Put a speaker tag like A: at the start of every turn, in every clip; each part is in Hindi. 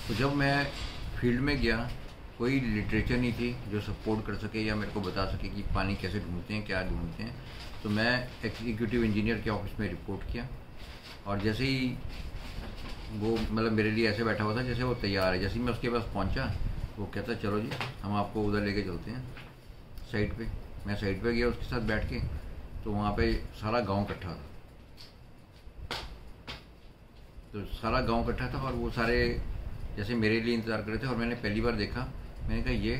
A: तो जब मैं फील्ड में गया, कोई लिटरेचर नहीं थी जो सपोर्ट कर सके या मेरे को बता सके कि पानी कैसे ढूंढते हैं, क्या ढूंढते हैं। तो मैं एग्जीक्यूटिव इंजीनियर के ऑफिस में रिपोर्ट किया, और जैसे ही वो मतलब मेरे लिए ऐसे बैठा हुआ था जैसे वो तैयार है। जैसे ही मैं उसके पास पहुंचा, वो कहता चलो जी हम आपको उधर लेके चलते हैं साइड पे। मैं साइड पे गया उसके साथ बैठ के, तो वहाँ पे सारा गांव इकट्ठा था। तो सारा गांव इकट्ठा था और वो सारे जैसे मेरे लिए इंतज़ार कर रहे थे, और मैंने पहली बार देखा। मैंने कहा ये,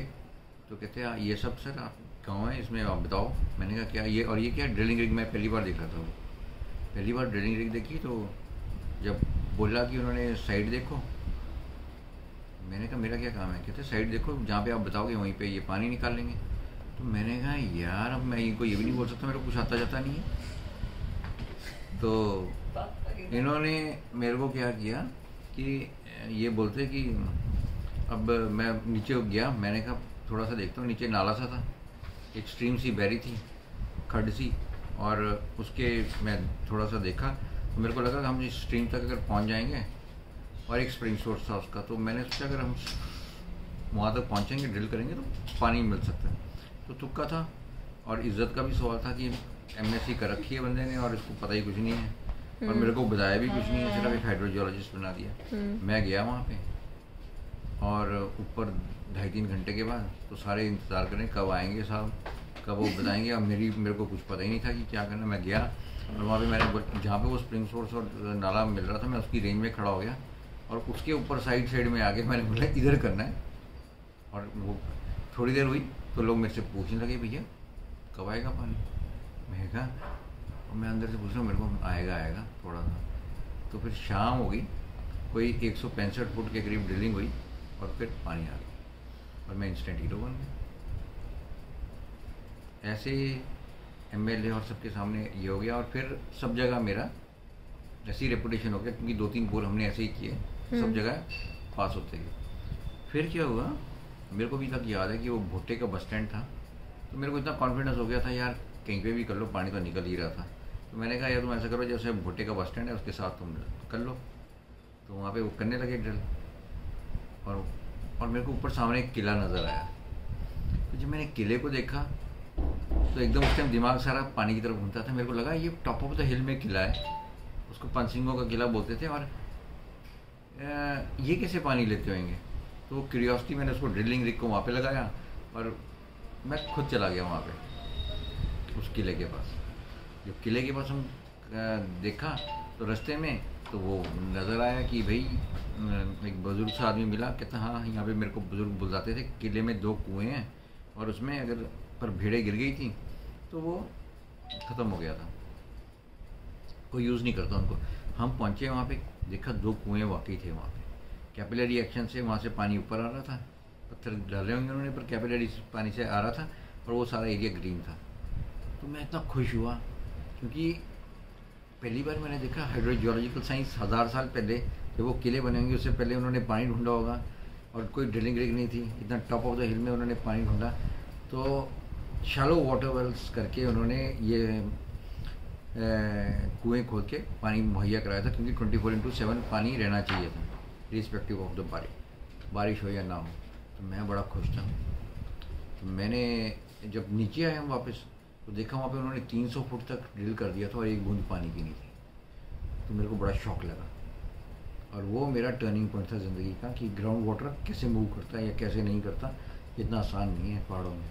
A: तो कहते हैं ये सब सर आप गाँव है, इसमें आप बताओ। मैंने कहा क्या ये, और ये क्या ड्रिलिंग रिग। मैं पहली बार देखा था वो, पहली बार ड्रिलिंग रिग देखी। तो जब बोला कि उन्होंने साइड देखो, मैंने कहा मेरा क्या काम है। कहते साइड देखो, जहाँ पे आप बताओगे वहीं पे ये पानी निकाल लेंगे। तो मैंने कहा यार अब मैं इनको ये भी नहीं बोल सकता मेरे को कुछ आता जाता नहीं है। तो इन्होंने मेरे को क्या किया कि ये बोलते कि अब मैं नीचे गया। मैंने कहा थोड़ा सा देखता हूँ। नीचे नाला सा था, एक स्ट्रीम सी बहरी थी, खड्ड सी, और उसके मैं थोड़ा सा देखा तो मेरे को लगा कि हम इस स्ट्रीम तक अगर पहुँच जाएंगे, और एक स्प्रिंग सोर्स था उसका, तो मैंने सोचा अगर हम वहाँ तक पहुँचेंगे, ड्रिल करेंगे तो पानी मिल सकता है। तो तुक्का था, और इज्जत का भी सवाल था कि एमएससी कर रखी है बंदे ने और इसको पता ही कुछ नहीं है, और मेरे को बताया भी कुछ नहीं है, सिर्फ एक हाइड्रोजियोलॉजिस्ट बना दिया। मैं गया वहाँ पे, और ऊपर 2.5-3 घंटे के बाद तो सारे इंतज़ार करें कब आएंगे साहब, कब वो बताएंगे। और मेरे को कुछ पता ही नहीं था कि क्या करना। मैं गया और वहाँ पे मैंने जहाँ पे वो स्प्रिंग सोर्स और नाला मिल रहा था, मैं उसकी रेंज में खड़ा हो गया, और उसके ऊपर साइड में आके मैंने बोला इधर करना है। और वो थोड़ी देर हुई तो लोग मेरे से पूछने लगे भैया कब आएगा पानी। मैं कहा, और मैं अंदर से पूछ रहा हूँ मेरे को आएगा थोड़ा सा। तो फिर शाम हो गई, कोई 165 फुट के करीब ड्रिलिंग हुई, और फिर पानी आ गया, और मैं इंस्टेंट हीरो बन गया। ऐसे एमएलए और सबके सामने ये हो गया, और फिर सब जगह मेरा ऐसी रेपुटेशन हो गया, क्योंकि 2-3 बोर हमने ऐसे ही किए, सब जगह पास होते गए। फिर क्या हुआ, मेरे को भी तक याद है कि वो भुट्टे का बस स्टैंड था। तो मेरे को इतना कॉन्फिडेंस हो गया था यार कहीं पे भी कर लो, पानी तो निकल ही रहा था। तो मैंने कहा यार तुम ऐसा करो, जैसे भुट्टे का बस स्टैंड है उसके साथ तुम कर लो। तो वहाँ पे वो करने लगे ड्रिल, और मेरे को ऊपर सामने एक किला नज़र आया। तो जब मैंने किले को देखा तो एकदम उस टाइम दिमाग सारा पानी की तरफ घूमता था। मेरे को लगा ये टॉप ऑफ द हिल में किला है, उसको पंसिंगों का किला बोलते थे, और ये कैसे पानी लेते होंगे। तो क्यूरियोसिटी मैंने उसको ड्रिलिंग रिग को वहाँ पे लगाया, और मैं खुद चला गया वहाँ पे उस किले के पास। जब किले के पास हम देखा तो रास्ते में तो वो नज़र आया कि भाई एक बुज़ुर्ग सा आदमी मिला। कहता हाँ यहाँ पे मेरे को बुज़ुर्ग बुलाते थे, किले में 2 कुएँ हैं, और उसमें अगर पर भीड़ें गिर गई थी तो वो ख़त्म हो गया था, कोई यूज़ नहीं करता उनको। हम पहुँचे वहाँ पे, देखा 2 कुएँ वाकई थे वहाँ पे। कैपिलरी एक्शन से वहाँ से पानी ऊपर आ रहा था, पत्थर डाले होंगे उन्होंने, पर कैपिलरी पानी से आ रहा था, और वो सारा एरिया ग्रीन था। तो मैं इतना खुश हुआ, क्योंकि पहली बार मैंने देखा हाइड्रोजियोलॉजिकल साइंस 1000 साल पहले जब वो किले बने होंगे उससे पहले उन्होंने पानी ढूंढा होगा, और कोई ड्रिलिंग रिग नहीं थी, इतना टॉप ऑफ द हिल में उन्होंने पानी ढूंढा। तो शैलो वाटर वेल्स करके उन्होंने ये कुएँ खोद के पानी मुहैया कराया था, क्योंकि 24/7 पानी रहना चाहिए था, रिस्पेक्टिव ऑफ द बारिश हो या ना हो। तो मैं बड़ा खुश था। तो मैंने जब नीचे आया हम वापस, तो देखा वहाँ पे उन्होंने 300 फुट तक ड्रिल कर दिया था, और एक बूंद पानी की नहीं थी। तो मेरे को बड़ा शौक लगा, और वो मेरा टर्निंग पॉइंट था ज़िंदगी का, कि ग्राउंड वाटर कैसे मूव करता है या कैसे नहीं करता, इतना आसान नहीं है पहाड़ों में।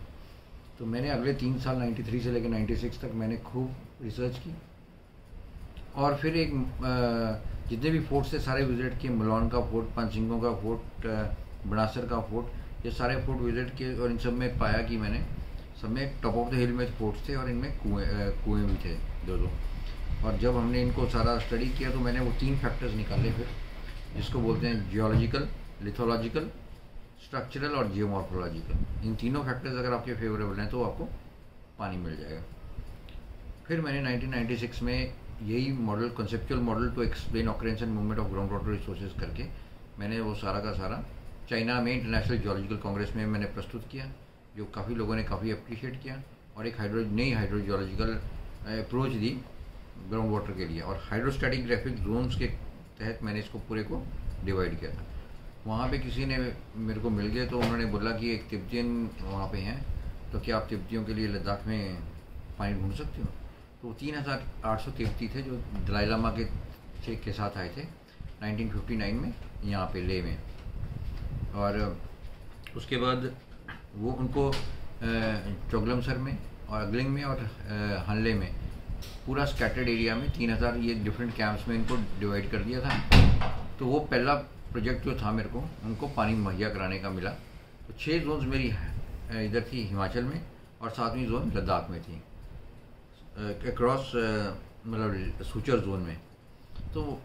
A: तो मैंने अगले 3 साल 93 से लेकर 96 तक मैंने खूब रिसर्च की, और फिर एक जितने भी फोर्ट थे सारे विजिट किए। मलौन का फोर्ट, पंसिंगों का फोर्ट, बनासर का फोर्ट, ये सारे फोर्ट विजिट किए, और इन सब में पाया कि मैंने सब में टॉप ऑफ द हिल में फोर्ट्स थे, और इनमें कुएँ भी थे 2-2। और जब हमने इनको सारा स्टडी किया तो मैंने वो 3 फैक्टर्स निकाले फिर, जिसको बोलते हैं जियोलॉजिकल, लिथोलॉजिकल, स्ट्रक्चरल और जियोमॉर्फोलॉजिकल। इन तीनों फैक्टर्स अगर आपके फेवरेबल हैं तो आपको पानी मिल जाएगा। फिर मैंने 1996 में यही model, conceptual model to explain occurrence and movement of ground water resources करके मैंने वो सारा का सारा चाइना में इंटरनेशनल जियोलॉजिकल कांग्रेस में मैंने प्रस्तुत किया, जो काफ़ी लोगों ने काफ़ी अप्रिशिएट किया, और एक नई हाइड्रोजियोलॉजिकल अप्रोच दी ग्राउंड वाटर के लिए। और हाइड्रोस्टैटिक ग्राफिक जोन्स के तहत मैंने इसको पूरे को डिवाइड किया था। वहाँ पे किसी ने मेरे को मिल गए, तो उन्होंने बोला कि एक तिब्बतियन वहाँ पे हैं, तो क्या आप तिब्बतियों के लिए लद्दाख में पानी ढूंढ सकते हो। तो 3800 तिब्बती थे जो दलाई लामा के साथ आए थे 1959 में यहाँ पे लेह में। और उसके बाद वो उनको चोगलमसर में और अगलिंग में और हनले में पूरा स्कैटर्ड एरिया में 3000 ये डिफरेंट कैंप्स में इनको डिवाइड कर दिया था। तो वो पहला प्रोजेक्ट जो था मेरे को उनको पानी मुहैया कराने का मिला। तो 6 जोन्स मेरी इधर थी हिमाचल में और 7वीं जोन लद्दाख में थी, अक्रॉस मतलब सूचर जोन में। तो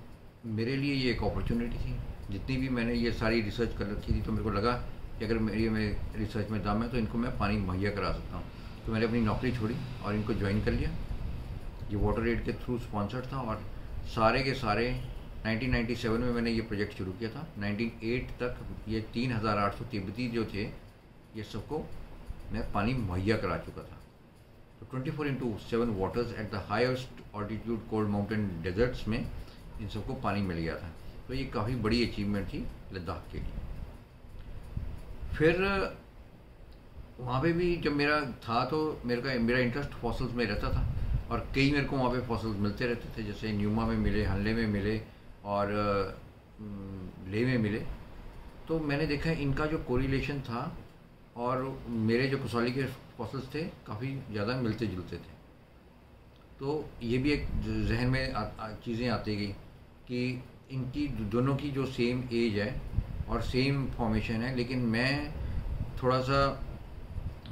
A: मेरे लिए ये एक अपॉर्चुनिटी थी। जितनी भी मैंने ये सारी रिसर्च कर रखी थी, तो मेरे को लगा कि अगर मेरे रिसर्च में दम है तो इनको मैं पानी मुहैया करा सकता हूँ। तो मैंने अपनी नौकरी छोड़ी और इनको ज्वाइन कर लिया। ये वाटर एड के थ्रू स्पॉन्सर्ड था और सारे के सारे 1997 में मैंने ये प्रोजेक्ट शुरू किया था। 98 तक ये 3800 तिब्बती जो थे ये सबको मैं पानी मुहैया करा चुका था। तो 24/7 waters at the highest altitude cold mountain deserts में इन सबको पानी मिल गया था। तो ये काफ़ी बड़ी अचीवमेंट थी लद्दाख के लिए। फिर वहाँ पे भी जब मेरा था तो मेरा इंटरेस्ट फॉसल्स में रहता था और कई मेरे को वहाँ पे फॉसल्स मिलते रहते थे, जैसे न्यूमा में मिले, हनले में मिले और लेह में मिले। तो मैंने देखा इनका जो कोरिलेशन था और मेरे जो कसौली के फॉसल्स थे काफ़ी ज़्यादा मिलते जुलते थे। तो ये भी एक जहन में चीज़ें आती गई कि इनकी दोनों की जो सेम एज है और सेम फॉर्मेशन है, लेकिन मैं थोड़ा सा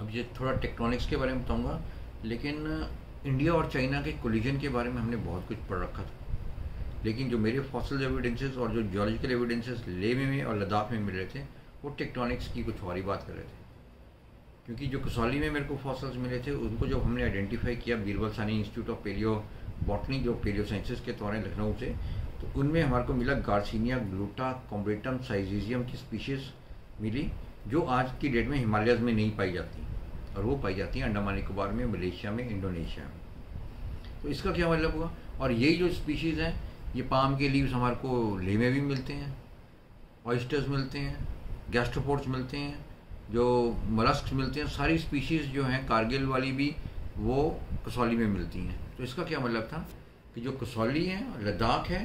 A: अब ये थोड़ा टेक्टोनिक्स के बारे में बताऊंगा, लेकिन इंडिया और चाइना के कोलिजन के बारे में हमने बहुत कुछ पढ़ रखा था। लेकिन जो मेरे फॉसिल एविडेंसेस और जो जियोलॉजिकल एविडेंसेस लेह में और लद्दाख में मिल रहे थे वो टेक्टोनिक्स की कुछ और ही बात कर रहे थे। क्योंकि जो कसौली में मेरे को फॉसिल्स मिले थे उनको जब हमने आइडेंटिफाई किया बीरबल सानी इंस्टीट्यूट ऑफ पेलियो बॉटनी जो पेलियो साइंसेस के तौर लखनऊ से, तो उनमें हमारे को मिला गार्सिनिया ग्लूटा कॉम्ब्रेटम साइजीजियम की स्पीशीज़ मिली जो आज की डेट में हिमालयज़ में नहीं पाई जाती और वो पाई जाती हैं अंडमान निकोबार में, मलेशिया में, इंडोनेशिया में। तो इसका क्या मतलब हुआ, और यही जो स्पीशीज़ हैं ये पाम के लीव्स हमारे को लेह में भी मिलते हैं, ऑयस्टर्स मिलते हैं, गैस्ट्रोपोड्स मिलते हैं, जो मोलस्क्स मिलते हैं, सारी स्पीशीज़ जो हैं कारगिल वाली भी वो कसौली में मिलती हैं। तो इसका क्या मतलब था कि जो कसौली है, लद्दाख है,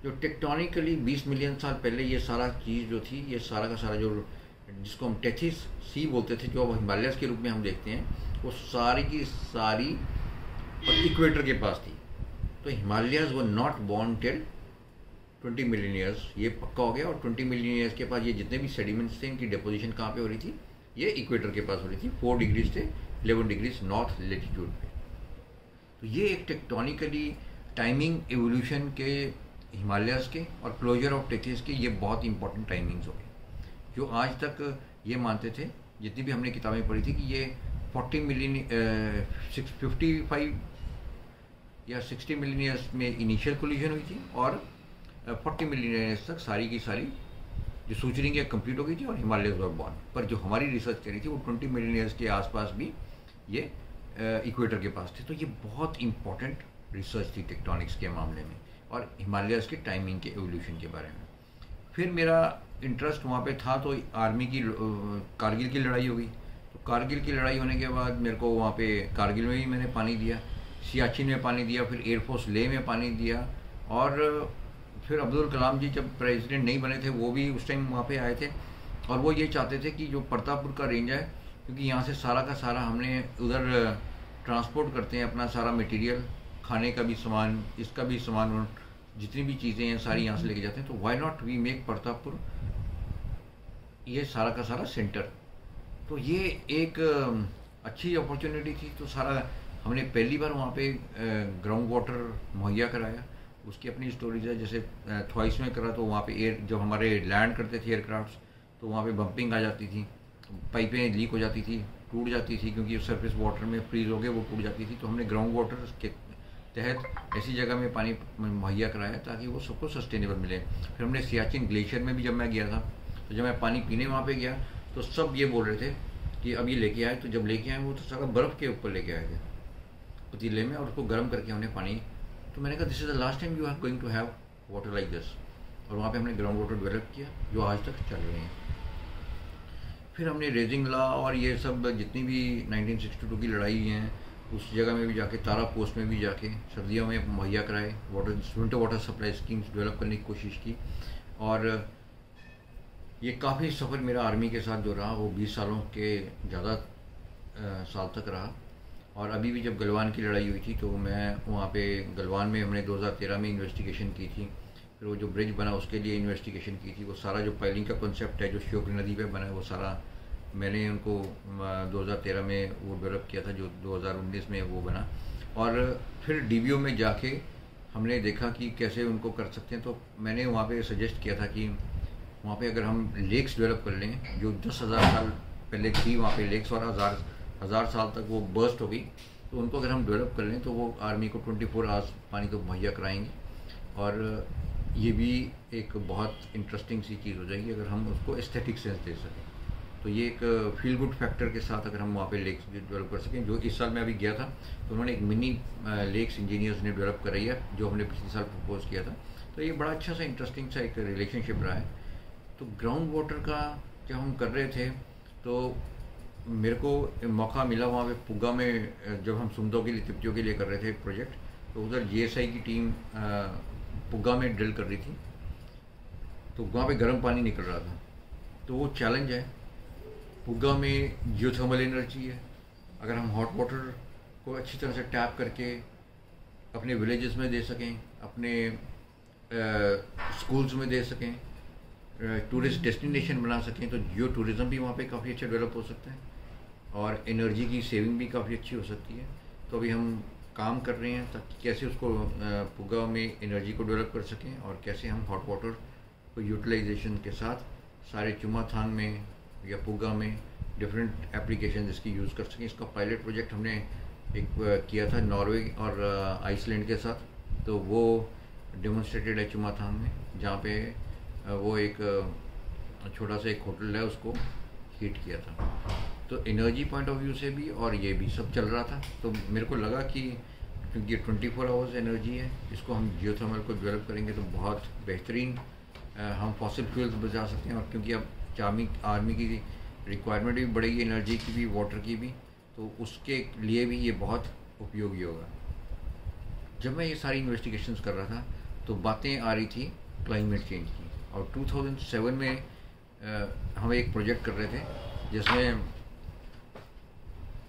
A: जो टेक्टोनिकली 20 मिलियन साल पहले ये सारा चीज़ जो थी, ये सारा का सारा जो जिसको हम टेथिस सी बोलते थे, जो अब हिमालयस के रूप में हम देखते हैं, वो सारी की सारी और इक्वेटर के पास थी। तो हिमालयस वो not born till 20 million years, ये पक्का हो गया। और 20 मिलियन ईयर्स के पास ये जितने भी सेडिमेंट्स थे इनकी डिपोजिशन कहाँ पे हो रही थी, ये इक्वेटर के पास हो रही थी। 4 डिग्रीज थे, 11 डिग्रीज नॉर्थ लेटीट्यूड पे। तो ये एक टेक्टोनिकली टाइमिंग एवोल्यूशन के हिमालयस के और क्लोजर ऑफ टेथिस के ये बहुत इंपॉर्टेंट टाइमिंग्स हो गए, जो आज तक ये मानते थे जितनी भी हमने किताबें पढ़ी थी कि ये 40 मिलियन 55 या 60 मिलियन ईयर्स में इनिशियल कोलिजन हुई थी और 40 मिलियन ईयर्स तक सारी की सारी जो सूचरिंग कंप्लीट हो गई थी और हिमालयस वर बॉर्न। पर जो हमारी रिसर्च करी थी वो 20 मिलियन ईयर्स के आसपास भी ये इक्वेटर के पास थे। तो ये बहुत इंपॉर्टेंट रिसर्च थी टेक्टोनिक्स के मामले में और हिमालयस के टाइमिंग के एवोल्यूशन के बारे में। फिर मेरा इंटरेस्ट वहाँ पे था, तो आर्मी की कारगिल की लड़ाई हो गई। तो कारगिल की लड़ाई होने के बाद मेरे को वहाँ पे कारगिल में भी मैंने पानी दिया, सियाचिन में पानी दिया, फिर एयरफोर्स लेह में पानी दिया। और फिर अब्दुल कलाम जी जब प्रेसिडेंट नहीं बने थे वो भी उस टाइम वहाँ पे आए थे और वो ये चाहते थे कि जो प्रतापपुर का रेंज है, क्योंकि यहाँ से सारा का सारा हमने उधर ट्रांसपोर्ट करते हैं अपना सारा मटेरियल, खाने का भी सामान, इसका भी सामान, जितनी भी चीज़ें हैं सारी यहाँ से लेके जाते हैं। तो why not we make Pratappur ये सारा का सारा सेंटर। तो ये एक अच्छी अपॉर्चुनिटी थी। तो सारा हमने पहली बार वहाँ पे ग्राउंड वाटर मुहैया कराया। उसकी अपनी स्टोरीज है, जैसे थ्वाइस में करा तो वहाँ पे एयर जो हमारे लैंड करते थे एयरक्राफ्ट्स, तो वहाँ पे बम्पिंग आ जाती थी, पाइपें लीक हो जाती थी, टूट जाती थी, क्योंकि सरफेस वाटर में फ्रीज हो गए वो टूट जाती थी। तो हमने ग्राउंड वाटर के तहत ऐसी जगह में पानी मुहैया कराया ताकि वो सबको सस्टेनेबल मिले। फिर हमने सियाचिन ग्लेशियर में भी जब मैं गया था, तो जब मैं पानी पीने वहाँ पे गया तो सब ये बोल रहे थे कि अब ये लेके आए। तो जब लेके आए वो तो सारा बर्फ़ के ऊपर लेके आए थे पतीले में और उसको गर्म करके हमने पानी। तो मैंने कहा this is the last time you are going to have water like this. और वहाँ पे हमने ग्राउंड वाटर डेवलप किया जो आज तक चल रहे हैं। फिर हमने रेजिंग ला और ये सब जितनी भी 1962 की लड़ाई हैं उस जगह में भी जाके, तारा पोस्ट में भी जाके सर्दियों में मुहैया कराए winter water supply schemes develop करने की कोशिश की। और ये काफ़ी सफ़र मेरा आर्मी के साथ जो रहा वो 20 सालों के ज़्यादा साल तक रहा। और अभी भी जब गलवान की लड़ाई हुई थी तो मैं वहाँ पे गलवान में हमने 2013 में इन्वेस्टिगेशन की थी। फिर वो जो ब्रिज बना उसके लिए इन्वेस्टिगेशन की थी। वो सारा जो पाइलिंग का कॉन्सेप्ट है जो श्योक नदी पे बना है वो सारा मैंने उनको 2013 में वो डेवलप किया था, जो 2019 में वो बना। और फिर डीबीओ में जाके हमने देखा कि कैसे उनको कर सकते हैं। तो मैंने वहाँ पे सजेस्ट किया था कि वहाँ पे अगर हम लेक्स डेवलप कर लें जो 10,000 साल पहले थी वहाँ पे लेक्स, और हज़ार साल तक वो बर्स्ट हो गई, तो उनको अगर हम डेवलप कर लें तो वो आर्मी को 24 आवर्स पानी तो मुहैया कराएंगे। और ये भी एक बहुत इंटरेस्टिंग सी चीज़ हो जाएगी अगर हम उसको एस्थेटिक सेंस दे सकें। तो ये एक फील गुड फैक्टर के साथ अगर हम वहाँ पे लेक्स डेवलप कर सकें। जो इस साल मैं अभी गया था तो उन्होंने एक मिनी लेक्स इंजीनियर्स ने डेवलप कराई है जो हमने पिछले साल प्रपोज किया था। तो ये बड़ा अच्छा सा इंटरेस्टिंग सा एक रिलेशनशिप रहा है। तो ग्राउंड वाटर का जब हम कर रहे थे तो मेरे को मौका मिला वहाँ पे पुग्गा में, जब हम सुमदों के लिए तिप्तियों के लिए कर रहे थे प्रोजेक्ट, तो उधर जीएसआई की टीम पुग्गा में ड्रिल कर रही थी। तो वहाँ पे गर्म पानी निकल रहा था। तो वो चैलेंज है, पुग्गा में जियोथर्मल एनर्जी है। अगर हम हॉट वाटर को अच्छी तरह से टैप करके अपने विलेजेस में दे सकें, अपने स्कूल्स में दे सकें, टूरिस्ट डेस्टिनेशन बना सकें, तो जियो टूरिज़्म भी वहाँ पे काफ़ी अच्छा डेवलप हो सकता है और एनर्जी की सेविंग भी काफ़ी अच्छी हो सकती है। तो अभी हम काम कर रहे हैं ताकि कैसे उसको पुग्गा में एनर्जी को डेवलप कर सकें और कैसे हम हॉट वाटर को यूटिलाइजेशन के साथ सारे चुमाथान में या पुग्गा में डिफरेंट एप्लीकेशन इसकी यूज़ कर सकें। इसका पायलट प्रोजेक्ट हमने एक किया था नॉर्वे और आइसलैंड के साथ। तो वो डेमोन्स्ट्रेटेड है चुमाथान में, जहाँ पे वो एक छोटा सा एक होटल है उसको हीट किया था। तो एनर्जी पॉइंट ऑफ व्यू से भी और ये भी सब चल रहा था। तो मेरे को लगा कि क्योंकि 24 आवर्स एनर्जी है, इसको हम जियोथर्मल को डेवलप करेंगे तो बहुत बेहतरीन हम फॉसिल फ्यूल्स बचा सकते हैं। और क्योंकि अब आर्मी की रिक्वायरमेंट भी बढ़ेगी, एनर्जी की भी, वाटर की भी, तो उसके लिए भी ये बहुत उपयोगी होगा। जब मैं ये सारी इन्वेस्टिगेशंस कर रहा था तो बातें आ रही थी क्लाइमेट चेंज की। और 2007 में हम एक प्रोजेक्ट कर रहे थे जिसमें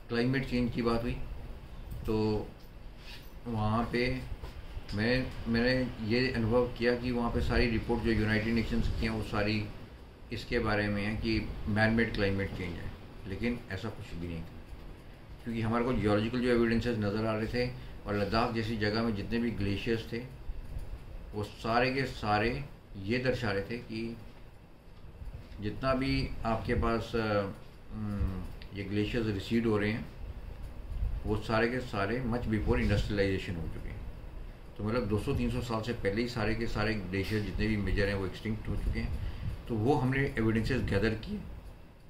A: क्लाइमेट चेंज की बात हुई। तो वहाँ पे मैंने ये अनुभव किया कि वहाँ पे सारी रिपोर्ट जो यूनाइटेड नेशंस की हैं वो सारी इसके बारे में है कि मैन मेड क्लाइमेट चेंज है, लेकिन ऐसा कुछ भी नहीं था। क्योंकि हमारे को जियोलॉजिकल जो एविडेंसेस नज़र आ रहे थे और लद्दाख जैसी जगह में जितने भी ग्लेशियर्स थे वो सारे के सारे ये दर्शा रहे थे कि जितना भी आपके पास ये ग्लेशियर्स रिसीड हो रहे हैं वो सारे के सारे मच बिफोर इंडस्ट्रियलाइजेशन हो चुके हैं। तो मतलब 200-300 साल से पहले ही सारे के सारे ग्लेशियर जितने भी मेजर हैं वो एक्सटिंक्ट हो चुके हैं। तो वो हमने एविडेंसेस गैदर किए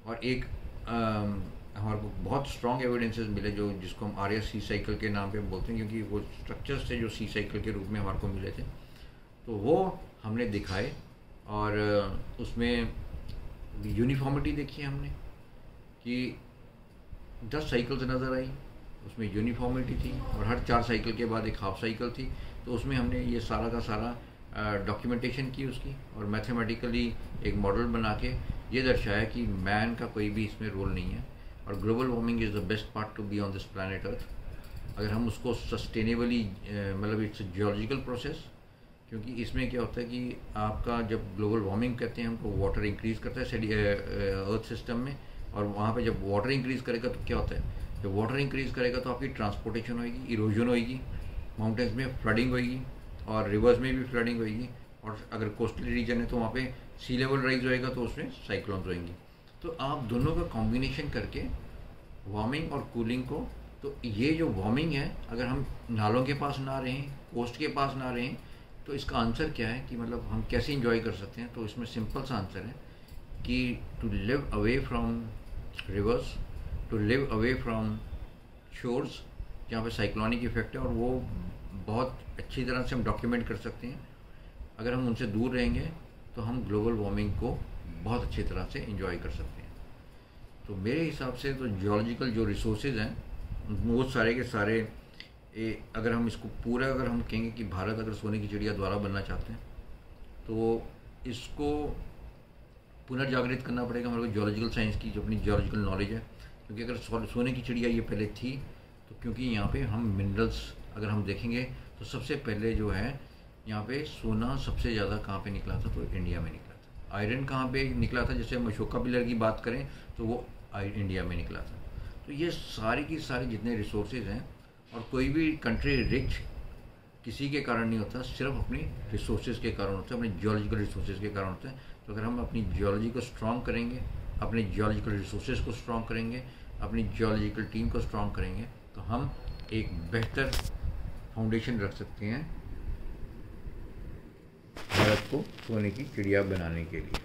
A: और एक हमारे को बहुत स्ट्रॉन्ग एविडेंसेस मिले जो जिसको हम आर्या सी साइकिल के नाम पे बोलते हैं, क्योंकि वो स्ट्रक्चर्स थे जो सी साइकिल के रूप में हमारे को मिले थे। तो वो हमने दिखाए और उसमें यूनिफॉर्मिटी देखी हमने कि 10 साइकिल्स नज़र आई, उसमें यूनिफॉर्मिटी थी और हर 4 साइकिल के बाद एक हाफ साइकिल थी। तो उसमें हमने ये सारा का सारा डॉक्यूमेंटेशन की उसकी और मैथमेटिकली एक मॉडल बना के ये दर्शाया कि मैन का कोई भी इसमें रोल नहीं है और global warming is the best part to be on this planet earth. अगर हम उसको सस्टेनेबली मतलब इट्स जियोलॉजिकल प्रोसेस, क्योंकि इसमें क्या होता है कि आपका जब ग्लोबल वार्मिंग कहते हैं हम तो वाटर इंक्रीज़ करता है अर्थ सिस्टम में, और वहाँ पे जब वाटर इंक्रीज़ करेगा तो क्या होता है, जब वाटर इंक्रीज़ करेगा तो आपकी ट्रांसपोर्टेशन होगी, इरोजन होगी, माउंटेन्स में फ्लडिंग होगी और रिवर्स में भी फ्लडिंग होगी। और अगर कोस्टल रीजन है तो वहाँ पे सी लेवल राइज होएगा तो उसमें साइक्लोन्स होंगी। तो आप दोनों का कॉम्बिनेशन करके वार्मिंग और कूलिंग को, तो ये जो वार्मिंग है अगर हम नालों के पास ना रहें, कोस्ट के पास ना रहें, तो इसका आंसर क्या है कि मतलब हम कैसे इंजॉय कर सकते हैं। तो इसमें सिंपल सा आंसर है कि to live away from rivers, to live away from shores जहाँ पे साइक्लोनिक इफेक्ट है और वो बहुत अच्छी तरह से हम डॉक्यूमेंट कर सकते हैं। अगर हम उनसे दूर रहेंगे तो हम ग्लोबल वार्मिंग को बहुत अच्छी तरह से एंजॉय कर सकते हैं। तो मेरे हिसाब से तो जियोलॉजिकल जो रिसोर्सेज हैं वो सारे के सारे अगर हम इसको पूरा अगर हम कहेंगे कि भारत अगर सोने की चिड़िया द्वारा बनना चाहते हैं तो इसको पुनर्जागृत करना पड़ेगा हमारे को जियोलॉजिकल साइंस की जो अपनी जियोलॉजिकल नॉलेज है। क्योंकि अगर सोने की चिड़िया ये पहले थी तो क्योंकि यहाँ पे हम मिनरल्स अगर हम देखेंगे तो सबसे पहले जो है यहाँ पे सोना सबसे ज़्यादा कहाँ पे निकला था, तो इंडिया में निकला था। आयरन कहाँ पे निकला था, जैसे हम अशोका पिलर की बात करें तो वो इंडिया में निकला था। तो ये सारी की सारी जितने रिसोर्सेज हैं, और कोई भी कंट्री रिच किसी के कारण नहीं होता, सिर्फ अपनी रिसोर्सेज के कारण होता है, अपने जियोलॉजिकल रिसोर्सेज के कारण होता है। तो अगर हम अपनी जियोलॉजी को स्ट्रॉन्ग करेंगे, अपने जियोलॉजिकल रिसोर्सेज को स्ट्रॉन्ग करेंगे, अपनी जियोलॉजिकल टीम को स्ट्रॉन्ग करेंगे, तो हम एक बेहतर फाउंडेशन रख सकते हैं भारत को सोने की चिड़िया बनाने के लिए।